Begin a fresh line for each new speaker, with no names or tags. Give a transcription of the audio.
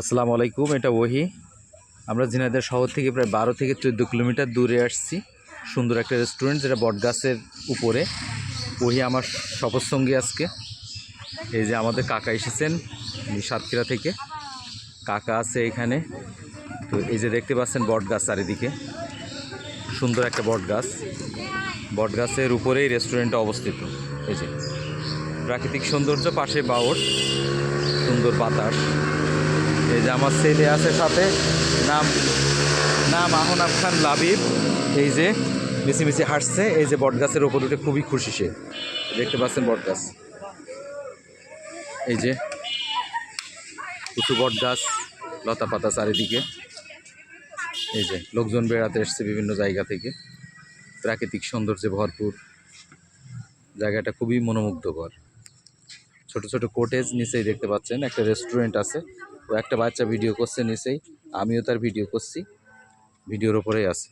আসসালামু আলাইকুম। এটা ওহি। আমরা ঝিনাইদহ শহর থেকে প্রায় 12 থেকে 14 কিলোমিটার দূরে আসছি। সুন্দর একটা রেস্টুরেন্ট, যেটা বটগাছের উপরে। ওহি আমার সফরসঙ্গী আজকে। এই যে আমাদের কাকা এসেছেন সাতক্ষীরা থেকে, কাকা আছে এখানে। তো এই যে দেখতে পাচ্ছেন বটগাছ চারিদিকে, সুন্দর একটা বটগাছ। বটগাছের উপরেই রেস্টুরেন্টটা অবস্থিত। এই যে প্রাকৃতিক সৌন্দর্য, পাশে বাওর, সুন্দর বাতাস। এই যে আমার ছেলে আছে সাথে, নাম আহনাব খান লাবিব। এই যে মিছিমিছি হাসছে। এই যে বটগাছের ওপর উঠে খুবই খুশি সে। দেখতে পাচ্ছেন বটগাছ, এই যে কিছু বটগাছ, লতা পাতা চারিদিকে। এই যে লোকজন বেড়াতে এসছে বিভিন্ন জায়গা থেকে। প্রাকৃতিক সৌন্দর্যে ভরপুর জায়গাটা, খুবই মনোমুগ্ধকর। ছোট ছোট কোটেজ, নিচেই দেখতে পাচ্ছেন একটা রেস্টুরেন্ট আছে। ও একটা বাচ্চা ভিডিও করছে নিচেই, আমিও তার ভিডিও করছি, ভিডিওর ওপরেই আছে।